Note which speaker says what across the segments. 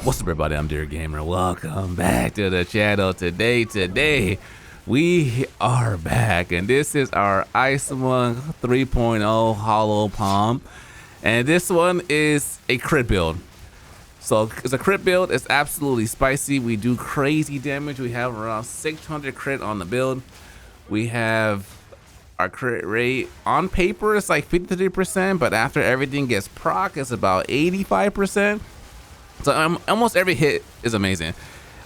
Speaker 1: What's up, everybody? I'm Dear Gamer. Welcome back to the channel. Today we are back, and this is our Ice Monk 3.0 Hollow Palm, and this one is a crit build. So it's a crit build. It's absolutely spicy. We do crazy damage. We have around 600 crit on the build. We have our crit rate on paper. It's like 53%, but after everything gets proc, it's about 85%. So almost every hit is amazing.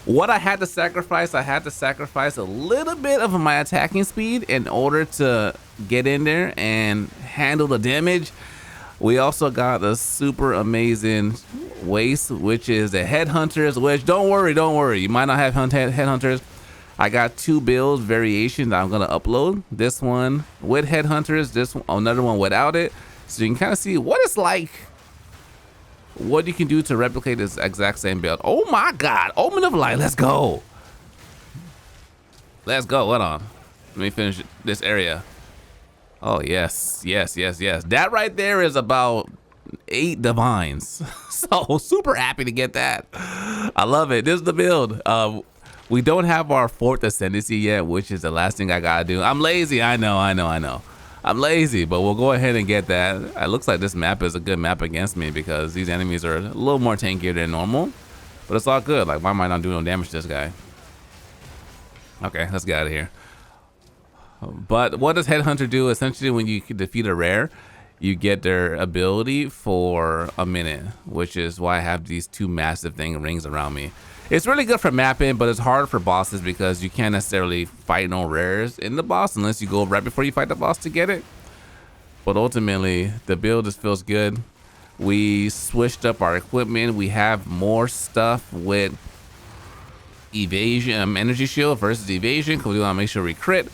Speaker 1: What I had to sacrifice a little bit of my attacking speed in order to get in there and handle the damage. We also got the super amazing waste, which is the headhunters, which don't worry, you might not have headhunters. I got two build variations that I'm gonna upload. This one with headhunters, this one, another one without it, so you can kind of see what it's like, what you can do to replicate this exact same build. Oh my god, Omen of Light, let's go. Hold on, let me finish this area. Oh yes. That right there is about 8 divines. So super happy to get that. I love it. This is the build. We don't have our 4th ascendancy yet, which is the last thing I gotta do. I'm lazy, I know. I'm lazy, but we'll go ahead and get that. It looks like this map is a good map against me because these enemies are a little more tankier than normal, but it's all good. Like, why am I not doing no damage to this guy? Okay, let's get out of here. But what does Headhunter do? Essentially, when you defeat a rare, you get their ability for a minute, which is why I have these 2 massive rings around me. It's really good for mapping, but it's hard for bosses because you can't necessarily fight no rares in the boss unless you go right before you fight the boss to get it. But ultimately, the build just feels good. We switched up our equipment. We have more stuff with evasion, energy shield versus evasion, because we want to make sure we crit.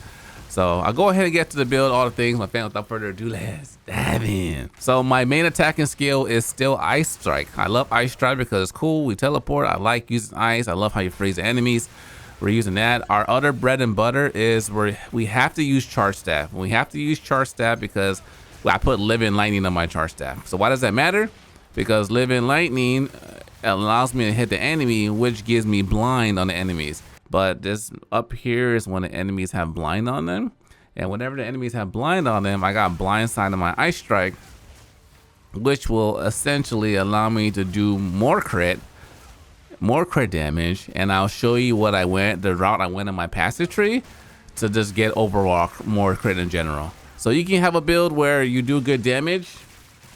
Speaker 1: So I'll go ahead and get to the build, all the things. My family, without further ado, let's dive in. So my main attacking skill is still Ice Strike. I love Ice Strike because it's cool. We teleport. I like using ice. I love how you freeze the enemies. We're using that. Our other bread and butter is where we have to use Charge Staff. We have to use Charge Staff because I put Living Lightning on my Charge Staff. So why does that matter? Because Living Lightning allows me to hit the enemy, which gives me blind on the enemies. But this up here is when the enemies have blind on them, and whenever the enemies have blind on them, I got blind side of my Ice Strike, which will essentially allow me to do more crit damage. And I'll show you the route I went in my passive tree to just get overall more crit in general. So you can have a build where you do good damage,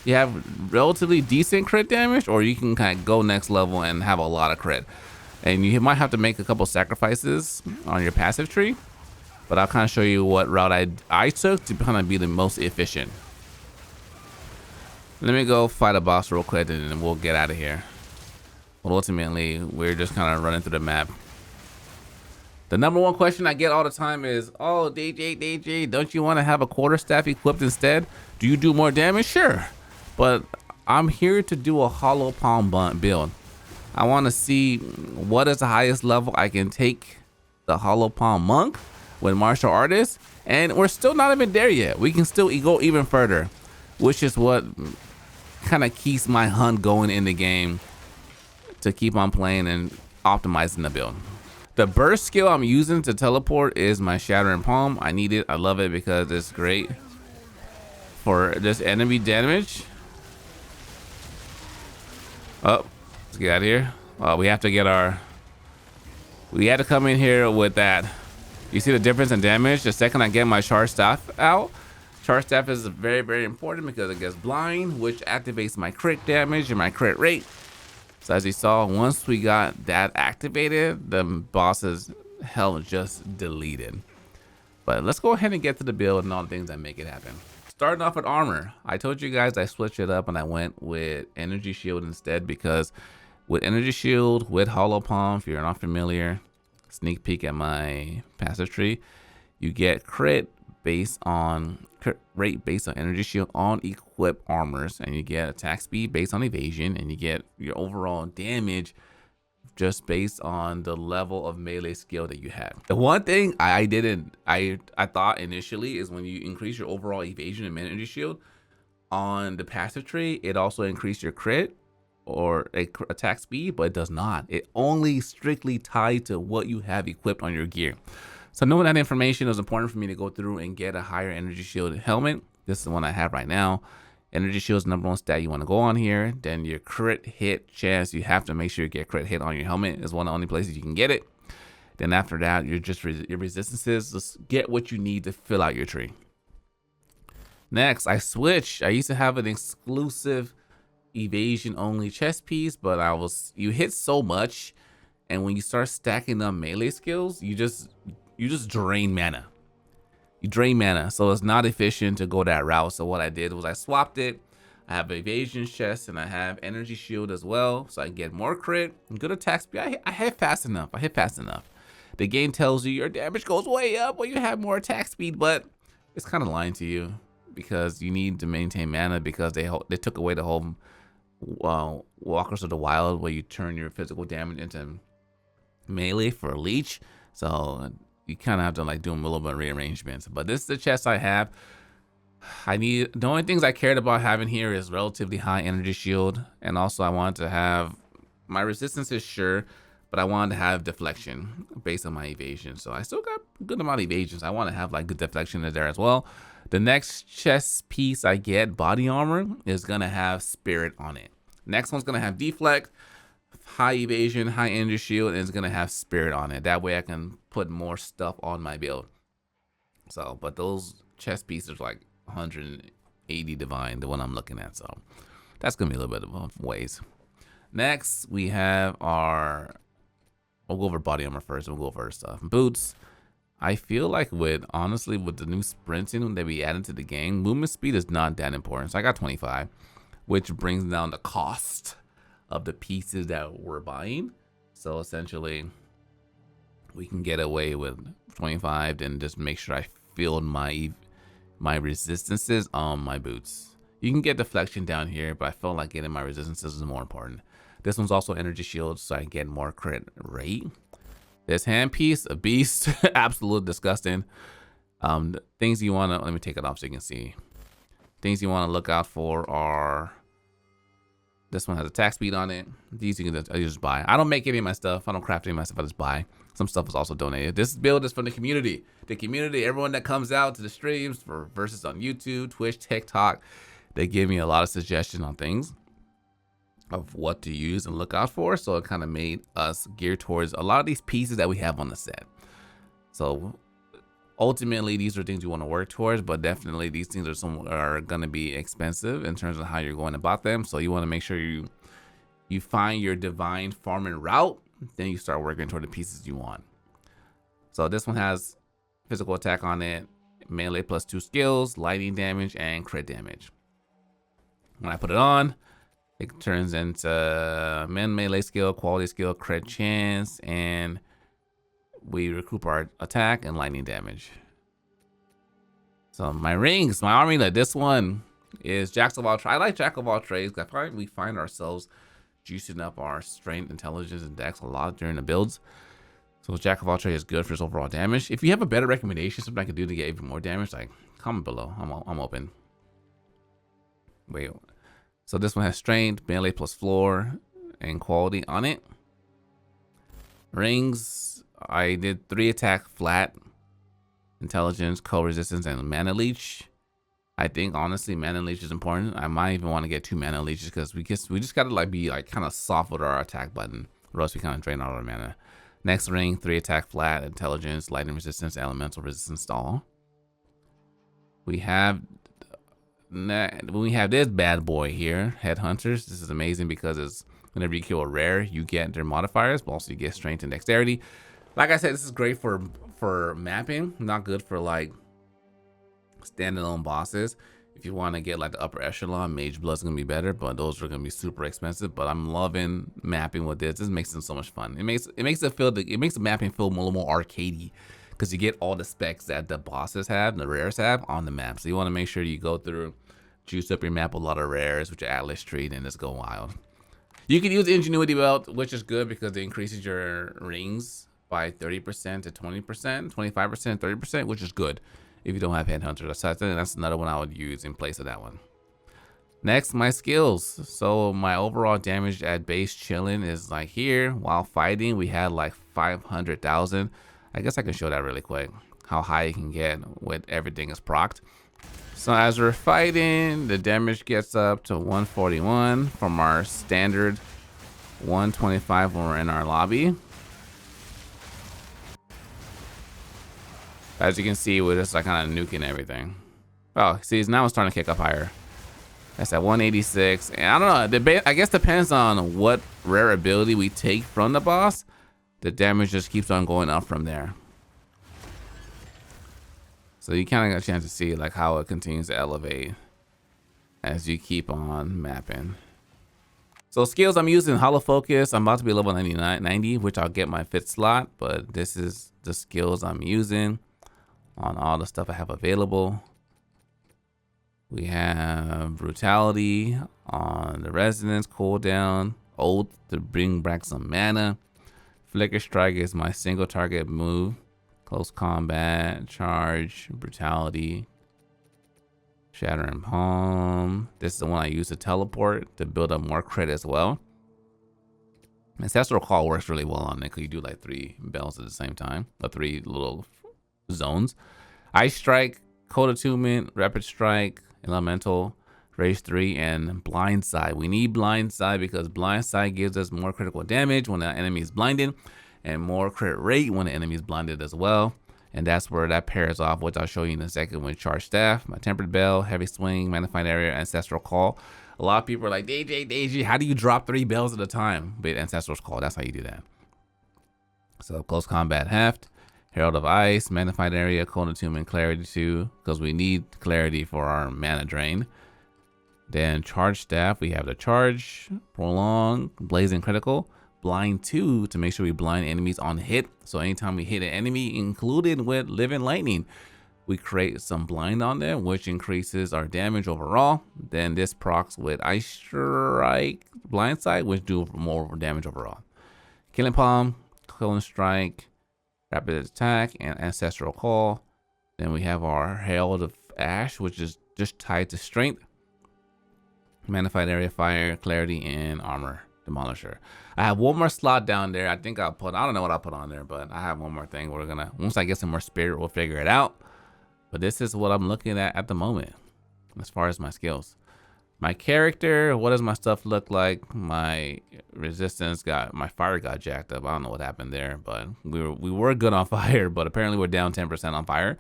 Speaker 1: you have relatively decent crit damage, or you can kind of go next level and have a lot of crit. And you might have to make a couple sacrifices on your passive tree, but I'll kind of show you what route I took to kind of be the most efficient. Let me go fight a boss real quick and then we'll get out of here. But ultimately, we're just kind of running through the map. The number one question I get all the time is, oh, DJ, don't you want to have a quarterstaff equipped instead? Do you do more damage? Sure, but I'm here to do a Hollow Palm build. I want to see what is the highest level I can take the Hollow Palm Monk with martial artists, and we're still not even there yet. We can still go even further, which is what kind of keeps my hunt going in the game to keep on playing and optimizing the build. The burst skill I'm using to teleport is my Shattering Palm. I need it. I love it because it's great for this enemy damage. Oh. Let's get out of here. We have to come in here with that. You see the difference in damage the second I get my Charge Staff out. Charge Staff is very, very important because it gets blind, which activates my crit damage and my crit rate. So as you saw, once we got that activated, the boss's hell just deleted. But let's go ahead and get to the build and all the things that make it happen. Starting off with armor, I told you guys I switched it up and I went with Energy Shield instead, because with Energy Shield, with Hollow Palm, if you're not familiar, sneak peek at my passive tree, you get crit rate based on Energy Shield on equipped armors, and you get attack speed based on evasion, and you get your overall damage just based on the level of melee skill that you have. The one thing I thought initially is when you increase your overall evasion and energy shield on the passive tree, it also increased your crit or attack speed, but it does not. It only strictly tied to what you have equipped on your gear. So knowing that information, it was important for me to go through and get a higher energy shield helmet. This is the one I have right now. Energy shield is number one stat you want to go on here. Then your crit hit chance, you have to make sure you get crit hit on your helmet. Is one of the only places you can get it. Then after that, you're just your resistances. Just get what you need to fill out your tree. Next, I switched. I used to have an exclusive evasion only chest piece, but you hit so much, and when you start stacking up melee skills, you just drain mana. You drain mana, so it's not efficient to go that route. So what I did was I swapped it. I have evasion chest and I have energy shield as well, so I can get more crit and good attack speed. I hit fast enough. The game tells you your damage goes way up when you have more attack speed, but it's kind of lying to you because you need to maintain mana because they took away the whole Walkers of the Wild where you turn your physical damage into melee for a leech. So you kind of have to like do a little bit of rearrangements. But this is the chest I have. The only things I cared about having here is relatively high energy shield, and also I wanted to have my resistance is sure, but I wanted to have deflection based on my evasion. So I still got a good amount of evasions. I want to have like good deflection in there as well. The next chest piece I get, body armor, is gonna have spirit on it. Next one's gonna have deflect, high evasion, high energy shield, and it's gonna have spirit on it. That way I can put more stuff on my build. So, but those chest pieces are like 180 divine, the one I'm looking at. So that's gonna be a little bit of ways. Next, we have we'll go over body armor first, and we'll go over stuff. Boots. I feel like honestly, with the new sprinting that we added to the game, movement speed is not that important. So I got 25, which brings down the cost of the pieces that we're buying. So essentially, we can get away with 25 and just make sure I filled my resistances on my boots. You can get deflection down here, but I felt like getting my resistances is more important. This one's also energy shield, so I can get more crit rate. This handpiece, a beast, absolute disgusting. Things you want to, let me take it off so you can see. Things you want to look out for are, this one has attack speed on it. These you can just buy. I don't make any of my stuff. I don't craft any of my stuff. I just buy. Some stuff is also donated. This build is from the community. The community, everyone that comes out to the streams for versus on YouTube, Twitch, TikTok, they give me a lot of suggestions on things of what to use and look out for. So it kind of made us gear towards a lot of these pieces that we have on the set. So ultimately, these are things you want to work towards, but definitely these things are going to be expensive in terms of how you're going about them. So you want to make sure you find your divine farming route, then you start working toward the pieces you want. So this one has physical attack on it, melee plus 2 skills, lightning damage, and crit damage. When I put it on, it turns into melee skill, quality skill, crit chance, and we recoup our attack and lightning damage. So my rings, my army, like this one is Jacks of all trades. I like Jack of all trades. We find ourselves juicing up our strength, intelligence, and dex a lot during the builds. So Jack of all trades is good for his overall damage. If you have a better recommendation, something I could do to get even more damage, like comment below. I'm open. Wait. So this one has strength, melee plus floor, and quality on it. Rings, I did 3 attack flat, intelligence, cold resistance, and mana leech. I think honestly mana leech is important. I might even want to get 2 mana leeches because we just gotta like be like kind of soft with our attack button, or else we kind of drain all our mana. Next ring, 3 attack flat, intelligence, lightning resistance, elemental resistance all. We have this bad boy here, headhunters. This is amazing because it's whenever you kill a rare, you get their modifiers, but also you get strength and dexterity. Like I said, this is great for mapping, not good for like standalone bosses. If you want to get like the upper echelon, Mage Blood's gonna be better, but those are gonna be super expensive. But I'm loving mapping with this. This makes it so much fun. It makes the mapping feel a little more arcadey because you get all the specs that the bosses have and the rares have on the map. So you want to make sure you go through, juice up your map with a lot of rares with your Atlas tree, and just go wild. You can use Ingenuity Belt, which is good because it increases your rings by 30% to 20%, 25%, 30%, which is good if you don't have Headhunters. So I think that's another one I would use in place of that one. Next, my skills. So my overall damage at base chilling is like here. While fighting, we had like 500,000. I guess I can show that really quick, how high you can get with everything is procced. So as we're fighting, the damage gets up to 141 from our standard 125 when we're in our lobby. As you can see, we're just like kind of nuking everything. Oh, see, now it's starting to kick up higher. That's at 186. And I don't know, I guess depends on what rare ability we take from the boss. The damage just keeps on going up from there. So you kind of got a chance to see like how it continues to elevate as you keep on mapping. So skills I'm using, Hollow Focus. I'm about to be level 90, which I'll get my 5th slot, but this is the skills I'm using on all the stuff I have available. We have Brutality on the Resonance cooldown, Oath to bring back some mana. Flicker Strike is my single target move. Close Combat, Charge, Brutality, Shattering Palm. This is the one I use to teleport to build up more crit as well. Ancestral Call works really well on it because you do like 3 bells at the same time, or 3 little zones. Ice Strike, Cold Attunement, Rapid Strike, Elemental, Rage 3, and Blindside. We need Blindside because Blindside gives us more critical damage when the enemy is blinded and more crit rate when the enemy is blinded as well. And that's where that pairs off, which I'll show you in a second, with Charged Staff, my Tempered Bell, Heavy Swing, Magnified Area, Ancestral Call. A lot of people are like, DJ, how do you drop 3 bells at a time? But Ancestral Call, that's how you do that. So Close Combat Heft, Herald of Ice, Magnified Area, Cold Attunement, Clarity 2, because we need Clarity for our mana drain. Then Charged Staff, we have the Charge, Prolong, Blazing Critical, Blind 2 to make sure we blind enemies on hit. So anytime we hit an enemy, included with Living Lightning, we create some blind on them, which increases our damage overall. Then this procs with Ice Strike, Blindside, which do more damage overall. Killing Palm, Killing Strike, Rapid Attack, and Ancestral Call. Then we have our Herald of Ash, which is just tied to Strength, Magnified Area, Fire, Clarity, and Armor Demolisher. I have one more slot down there. I think I don't know what I'll put on there, but I have one more thing. Once I get some more spirit, we'll figure it out. But this is what I'm looking at the moment as far as my skills. My character, what does my stuff look like? My resistance my fire got jacked up. I don't know what happened there, but we were good on fire, but apparently we're down 10% on fire.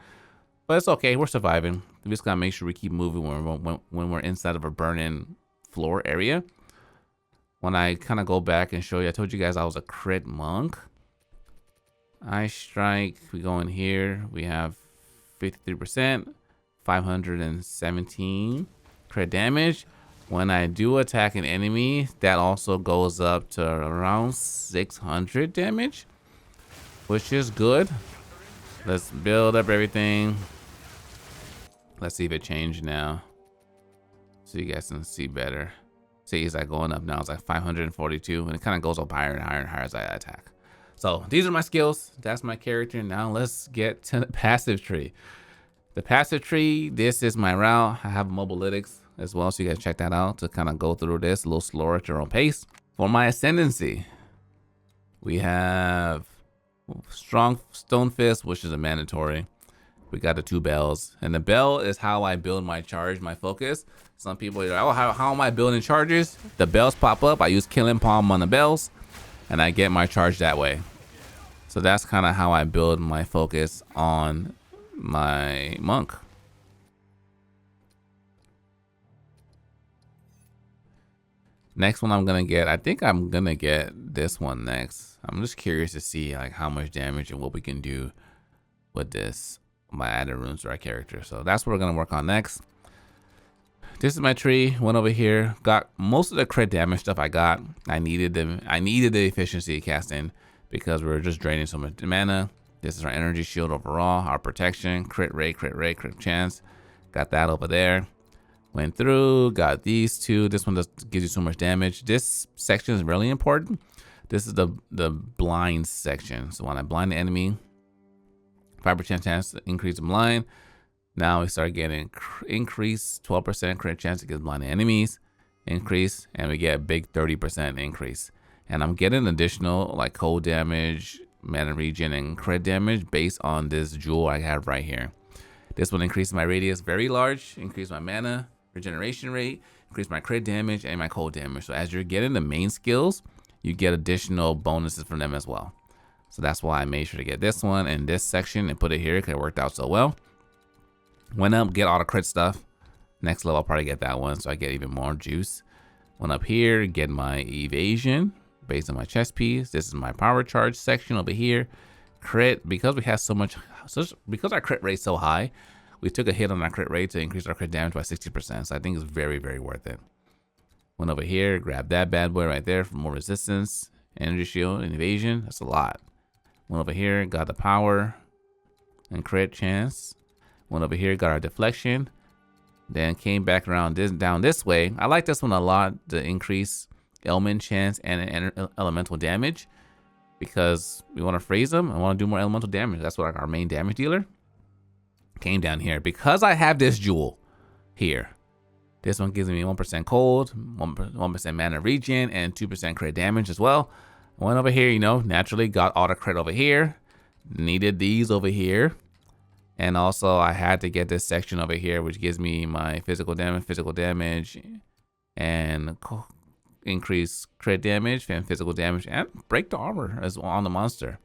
Speaker 1: But it's okay, we're surviving. We just gotta make sure we keep moving when we're inside of a burning floor area. When I kind of go back and show you, I told you guys I was a crit monk. Ice Strike, we go in here, we have 53%, 517 crit damage. When I do attack an enemy, that also goes up to around 600 damage, which is good. Let's build up everything. Let's see if it changed now, so you guys can see better. See, it's like going up now. It's like 542, and it kind of goes up higher and higher and higher as I attack. So these are my skills. That's my character. Now let's get to the passive tree. The passive tree, this is my route. I have mobilytics as well, so you guys check that out to kind of go through this a little slower at your own pace. For my ascendancy, we have Strong Stone Fist, which is a mandatory. We got the 2 bells, and the bell is how I build my charge, my focus. Some people are like, oh, how am I building charges? The bells pop up. I use Killing Palm on the bells, and I get my charge that way. So that's kind of how I build my focus on my monk. Next one I'm gonna get, I think I'm gonna get this one next. I'm just curious to see like how much damage and what we can do with this by adding runes to our character. So that's what we're gonna work on next. This is my tree. Went over here, got most of the crit damage stuff I got. I needed the efficiency casting because we were just draining so much mana. This is our energy shield overall, our protection, crit rate, crit chance. Got that over there. Went through, got these 2. This one just gives you so much damage. This section is really important. This is the blind section. So when I blind the enemy, 5% chance to increase the blind. Now we start getting increased 12% crit chance against blind enemies, increase, and we get a big 30% increase. And I'm getting additional like cold damage, mana regen, and crit damage based on this jewel I have right here. This will increase my radius very large, increase my mana regeneration rate, increase my crit damage, and my cold damage. So as you're getting the main skills, you get additional bonuses from them as well. So that's why I made sure to get this one in this section and put it here because it worked out so well. Went up, get all the crit stuff. Next level, I'll probably get that one, so I get even more juice. Went up here, get my evasion based on my chest piece. This is my power charge section over here. Crit, because we have because our crit rate so high, we took a hit on our crit rate to increase our crit damage by 60%. So I think it's very, very worth it. Went over here, grabbed that bad boy right there for more resistance, energy shield, and evasion. That's a lot. Went over here, got the power and crit chance. Went over here, got our deflection. Then came back around down this way. I like this one a lot, the increase element chance and elemental damage, because we want to freeze them. I want to do more elemental damage. That's what our main damage dealer. Came down here because I have this jewel here. This one gives me 1% cold, 1% mana regen, and 2% crit damage as well. I went over here, you know, naturally got all the crit over here. Needed these over here. And also I had to get this section over here, which gives me my physical damage, and increase crit damage and physical damage, and break the armor as well on the monster.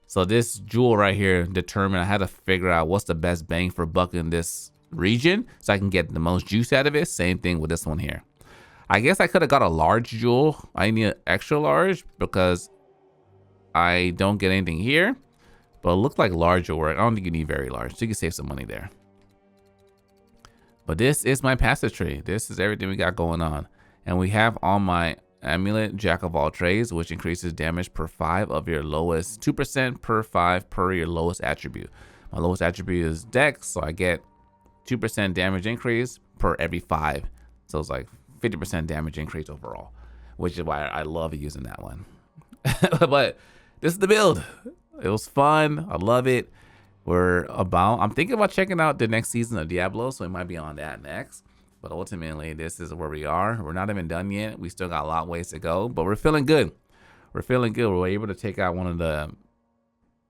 Speaker 1: So this jewel right here determined I had to figure out what's the best bang for buck in this region so I can get the most juice out of it. Same thing with this one here. I guess I could have got a large jewel. I need an extra large because I don't get anything here. But it looked like large will work. I don't think you need very large, so you can save some money there. But this is my passive tree. This is everything we got going on. And we have on my Amulet, Jack of all trades, which increases damage per 5 of your lowest, 2% per 5 per your lowest attribute. My lowest attribute is Dex, so I get 2% damage increase per every 5. So it's like 50% damage increase overall, which is why I love using that one. But this is the build. It was fun. I love it. I'm thinking about checking out the next season of Diablo, so we might be on that next. But ultimately, this is where we are. We're not even done yet. We still got a lot of ways to go, but we're feeling good. We're feeling good. We're able to take out one of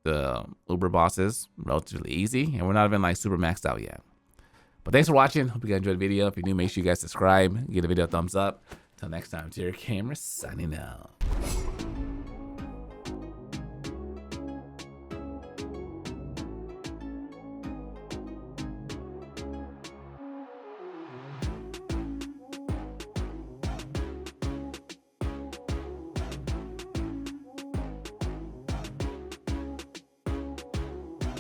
Speaker 1: the Uber bosses relatively easy, and we're not even like super maxed out yet. But thanks for watching. Hope you guys enjoyed the video. If you're new, make sure you guys subscribe, give the video a thumbs up. Until next time, it's your camera signing out.